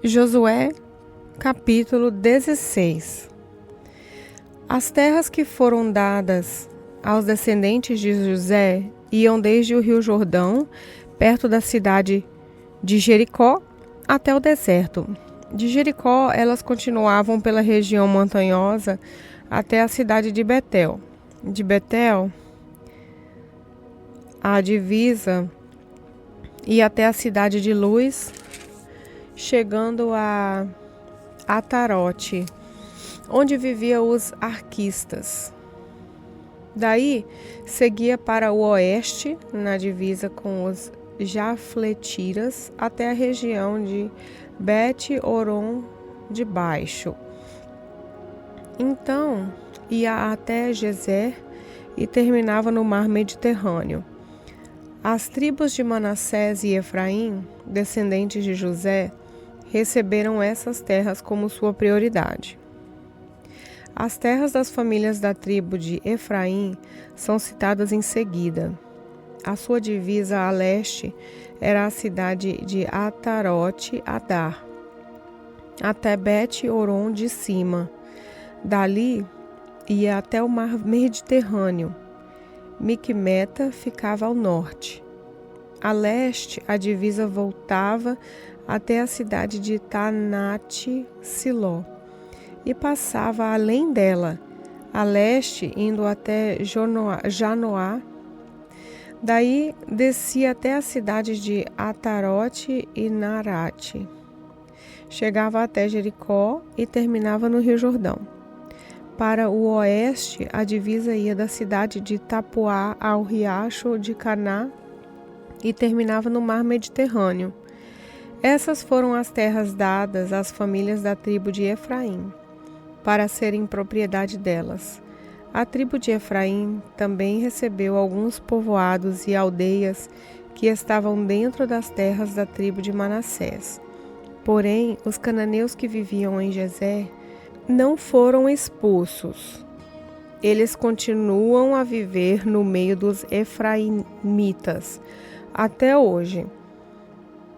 Josué, capítulo 16. As terras que foram dadas aos descendentes de José iam desde o rio Jordão, perto da cidade de Jericó, até o deserto. De Jericó, elas continuavam pela região montanhosa até a cidade de Betel. De Betel, a divisa, e até a cidade de Luz, chegando a Atarote, onde viviam os arquistas. Daí, seguia para o oeste, na divisa com os jafletiras, até a região de Bet-Horon de Baixo. Então, ia até Gezer e terminava no mar Mediterrâneo. As tribos de Manassés e Efraim, descendentes de José, receberam essas terras como sua prioridade. As terras das famílias da tribo de Efraim são citadas em seguida. A sua divisa a leste era a cidade de Atarote Adar, até Bet-Horon de cima. Dali ia até o mar Mediterrâneo. Miquimeta ficava ao norte. A leste, a divisa voltava até a cidade de Tanate-Siló e passava além dela, a leste, indo até Janoá. Daí descia até a cidade de Atarote e Narate. Chegava até Jericó e terminava no Rio Jordão. Para o oeste, a divisa ia da cidade de Tapuá ao riacho de Caná e terminava no mar Mediterrâneo. Essas foram as terras dadas às famílias da tribo de Efraim, para serem propriedade delas. A tribo de Efraim também recebeu alguns povoados e aldeias que estavam dentro das terras da tribo de Manassés. Porém, os cananeus que viviam em Gezer não foram expulsos. Eles continuam a viver no meio dos efraimitas até hoje,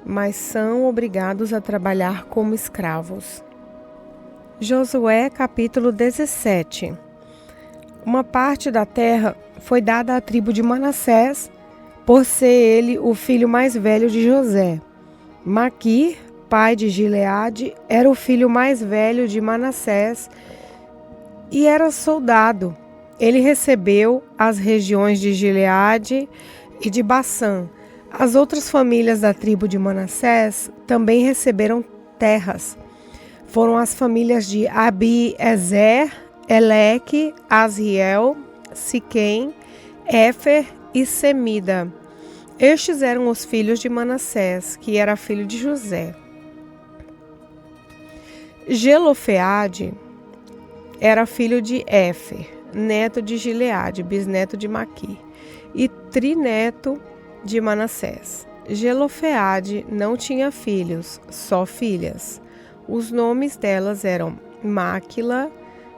mas são obrigados a trabalhar como escravos. Josué, capítulo 17. Uma parte da terra foi dada à tribo de Manassés, por ser ele o filho mais velho de José. Maquir, pai de Gileade, era o filho mais velho de Manassés e era soldado. Ele recebeu as regiões de Gileade e de Bassã. As outras famílias da tribo de Manassés também receberam terras. Foram as famílias de Abiezer, Eleque, Asriel, Siquém, Éfer e Semida. Estes eram os filhos de Manassés, que era filho de José. Zelofeade era filho de Éfer, neto de Gileade, bisneto de Maquir, e trineto de Manassés. Zelofeade não tinha filhos, só filhas. Os nomes delas eram Máquila,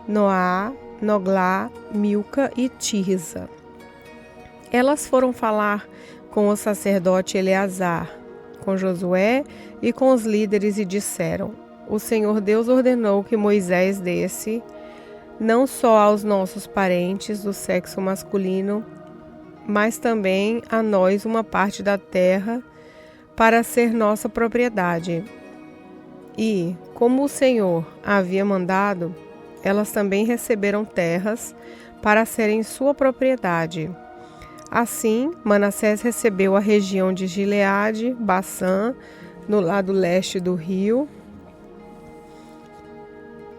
Noá, Noglá, Milca e Tirza. Elas foram falar com o sacerdote Eleazar, com Josué e com os líderes e disseram: O Senhor Deus ordenou que Moisés desse não só aos nossos parentes do sexo masculino, mas também a nós uma parte da terra para ser nossa propriedade. E, como o Senhor havia mandado, elas também receberam terras para serem sua propriedade. Assim, Manassés recebeu a região de Gileade, Bassã, no lado leste do rio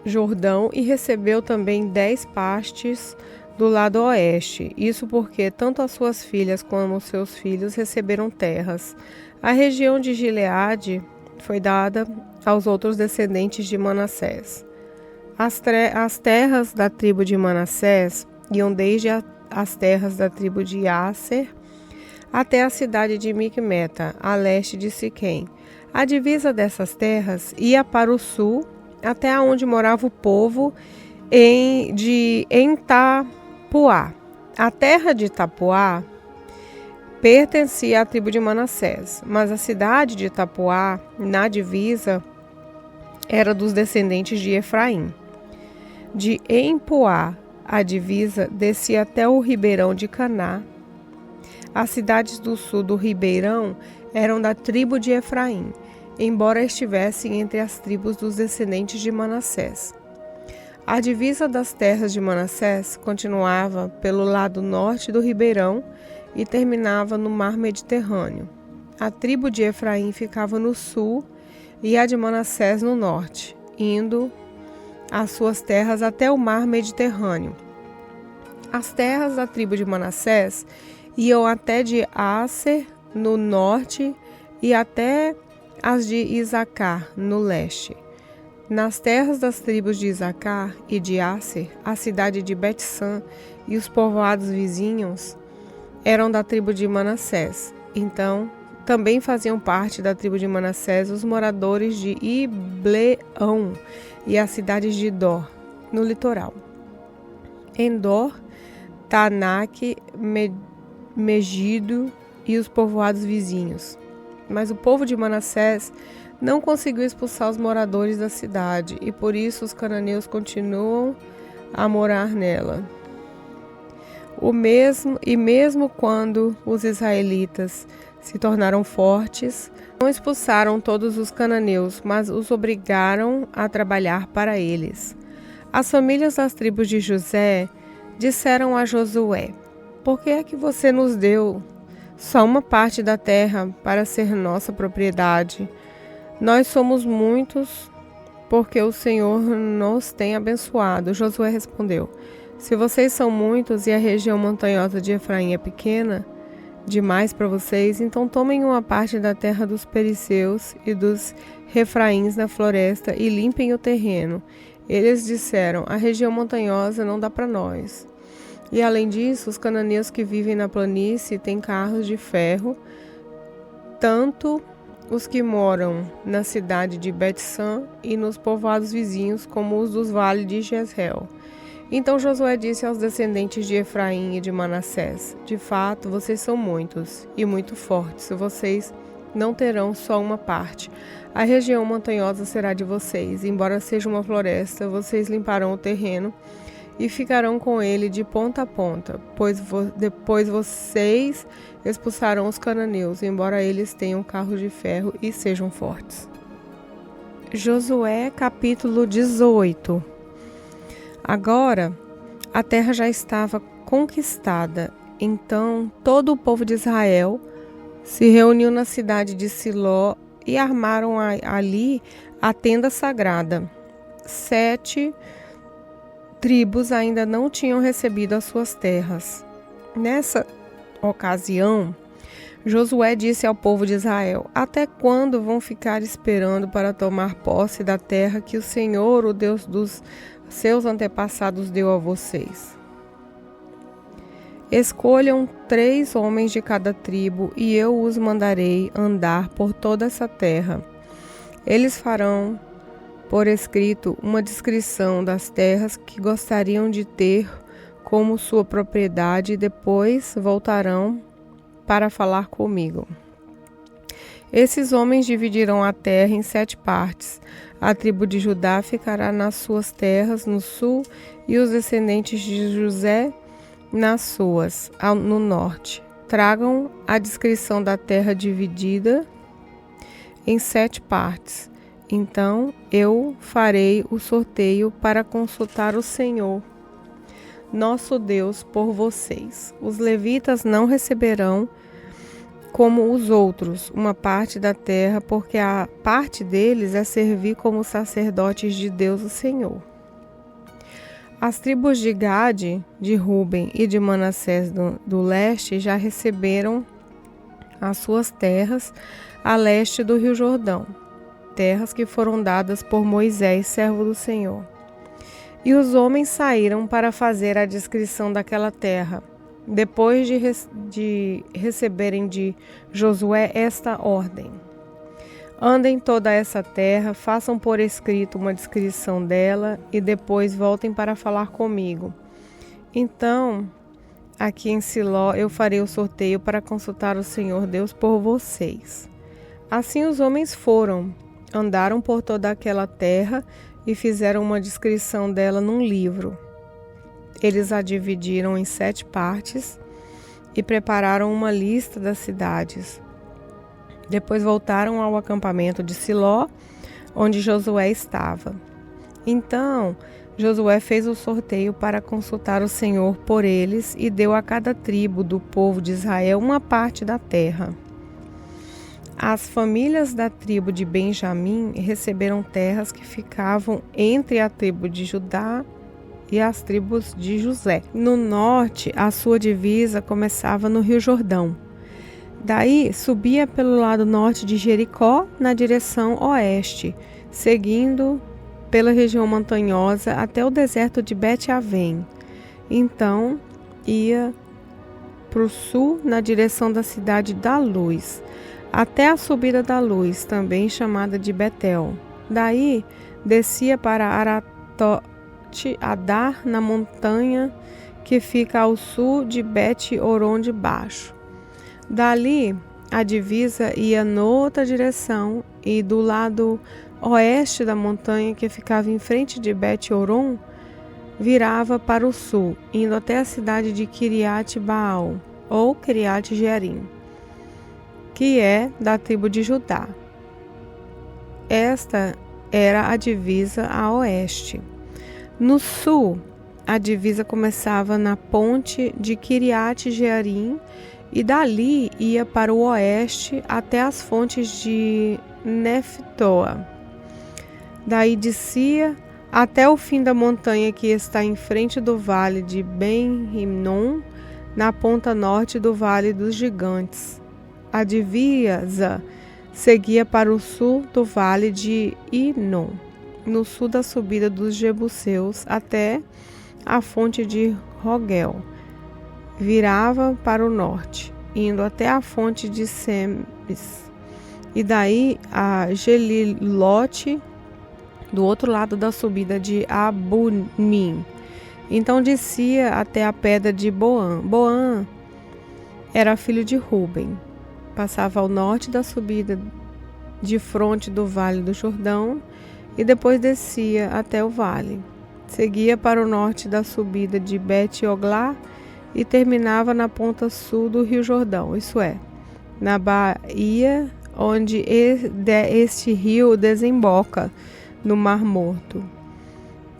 Jordão, e recebeu também 10 partes do lado oeste. Isso porque tanto as suas filhas como os seus filhos receberam terras. A região de Gileade foi dada aos outros descendentes de Manassés. As terras da tribo de Manassés iam desde as terras da tribo de Aser até a cidade de Miquimeta, a leste de Siquém. A divisa dessas terras ia para o sul, até onde morava o povo de Tapuá. A terra de Tapuá pertencia à tribo de Manassés, mas a cidade de Tapuá, na divisa, era dos descendentes de Efraim. De Empoá, a divisa, descia até o ribeirão de Caná. As cidades do sul do ribeirão eram da tribo de Efraim, embora estivessem entre as tribos dos descendentes de Manassés. A divisa das terras de Manassés continuava pelo lado norte do ribeirão e terminava no mar Mediterrâneo. A tribo de Efraim ficava no sul e a de Manassés no norte, indo as suas terras até o mar Mediterrâneo. As terras da tribo de Manassés iam até de Aser, no norte, e até as de Isacar, no leste. Nas terras das tribos de Isacar e de Aser, a cidade de Bet-San e os povoados vizinhos eram da tribo de Manassés. Então, também faziam parte da tribo de Manassés os moradores de Ibleão e as cidades de Dor, no litoral. Endor, Tanak, Megido e os povoados vizinhos. Mas o povo de Manassés não conseguiu expulsar os moradores da cidade, e por isso os cananeus continuam a morar nela. Mesmo quando os israelitas se tornaram fortes, não expulsaram todos os cananeus, mas os obrigaram a trabalhar para eles. As famílias das tribos de José disseram a Josué: "Por que é que você nos deu só uma parte da terra para ser nossa propriedade? Nós somos muitos, porque o Senhor nos tem abençoado." Josué respondeu: "Se vocês são muitos e a região montanhosa de Efraim é pequena demais para vocês, então tomem uma parte da terra dos perizeus e dos refraíns na floresta e limpem o terreno." Eles disseram: "A região montanhosa não dá para nós. E além disso, os cananeus que vivem na planície têm carros de ferro, tanto os que moram na cidade de Bet-San e nos povoados vizinhos, como os dos vales de Jezreel." Então Josué disse aos descendentes de Efraim e de Manassés: "De fato, vocês são muitos e muito fortes. Vocês não terão só uma parte. A região montanhosa será de vocês. Embora seja uma floresta, vocês limparão o terreno e ficarão com ele de ponta a ponta, depois vocês expulsarão os cananeus, embora eles tenham carros de ferro e sejam fortes." Josué capítulo 18. Agora a terra já estava conquistada, então todo o povo de Israel se reuniu na cidade de Siló e armaram ali a tenda sagrada. 7 tribos ainda não tinham recebido as suas terras. Nessa ocasião, Josué disse ao povo de Israel: "Até quando vão ficar esperando para tomar posse da terra que o Senhor, o Deus dos seus antepassados, deu a vocês? Escolham 3 homens de cada tribo e eu os mandarei andar por toda essa terra. Eles farão por escrito uma descrição das terras que gostariam de ter como sua propriedade e depois voltarão para falar comigo. Esses homens dividirão a terra em 7 partes. A tribo de Judá ficará nas suas terras no sul e os descendentes de José nas suas, no norte. Tragam a descrição da terra dividida em 7 partes. Então eu farei o sorteio para consultar o Senhor, nosso Deus, por vocês. Os levitas não receberão, como os outros, uma parte da terra, porque a parte deles é servir como sacerdotes de Deus, o Senhor. As tribos de Gade, de Ruben e de Manassés do leste já receberam as suas terras a leste do Rio Jordão, terras que foram dadas por Moisés, servo do Senhor. E os homens saíram para fazer a descrição daquela terra, depois de receberem de Josué esta ordem: andem toda essa terra, façam por escrito uma descrição dela e depois voltem para falar comigo. Então, aqui em Siló eu farei o sorteio para consultar o Senhor Deus por vocês. Assim os homens foram, andaram por toda aquela terra e fizeram uma descrição dela num livro. Eles a dividiram em 7 partes e prepararam uma lista das cidades. Depois voltaram ao acampamento de Siló, onde Josué estava. Então, Josué fez o sorteio para consultar o Senhor por eles e deu a cada tribo do povo de Israel uma parte da terra. As famílias da tribo de Benjamim receberam terras que ficavam entre a tribo de Judá e as tribos de José. No norte, a sua divisa começava no Rio Jordão. Daí, subia pelo lado norte de Jericó, na direção oeste, seguindo pela região montanhosa até o deserto de Bet-Avém. Então, ia para o sul, na direção da cidade da Luz, até a subida da Luz, também chamada de Betel. Daí, descia para Aratote-Adar, na montanha que fica ao sul de Bet-Horon de Baixo. Dali, a divisa ia noutra direção e do lado oeste da montanha que ficava em frente de Bet-Horon, virava para o sul, indo até a cidade de Kiriat-Baal, ou Kiriat-Jearim, que é da tribo de Judá. Esta era a divisa a oeste. No sul, a divisa começava na ponte de Kiriat-Jearim e dali ia para o oeste até as fontes de Neftoa. Daí descia até o fim da montanha que está em frente do vale de Ben-Hinnom, na ponta norte do Vale dos Gigantes. A divisa seguia para o sul do Vale de Inom, no sul da subida dos Jebuseus, até a fonte de Rogel. Virava para o norte, indo até a fonte de Semes, e daí a Gelilote, do outro lado da subida de Abunim. Então descia até a pedra de Boã. Boã era filho de Ruben. Passava ao norte da subida de fronte do Vale do Jordão e depois descia até o vale. Seguia para o norte da subida de Bet-Oglá e terminava na ponta sul do Rio Jordão, isso é, na baía onde este rio desemboca no Mar Morto.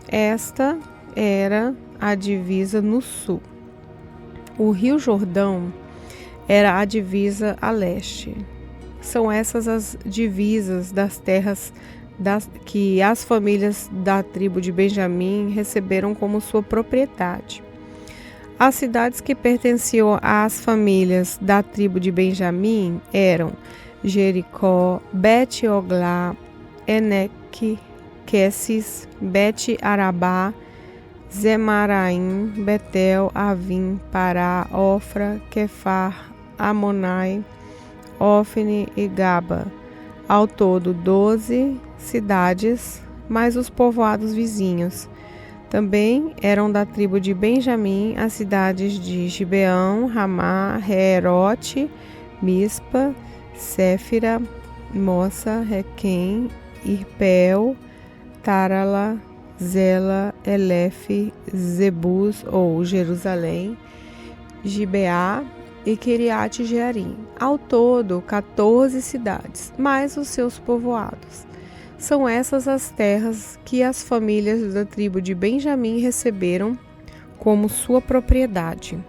Esta era a divisa no sul. O Rio Jordão era a divisa a leste. São essas as divisas das terras que as famílias da tribo de Benjamim receberam como sua propriedade. As cidades que pertenciam às famílias da tribo de Benjamim eram Jericó, Bet-Oglá, Eneque, Quessis, Bet-Arabá, Zemaraim, Betel, Avim, Pará, Ofra, Quefar, Amonai, Ofne e Gaba. Ao todo 12 cidades, mais os povoados vizinhos. Também eram da tribo de Benjamim as cidades de Gibeão, Ramá, Herote, Mispa, Séfira, Moça, Requém, Irpel, Tarala, Zela, Elefe, Zebus ou Jerusalém, Gibeá e Kiriat-Jearim. Ao todo, 14 cidades, mais os seus povoados. São essas as terras que as famílias da tribo de Benjamim receberam como sua propriedade.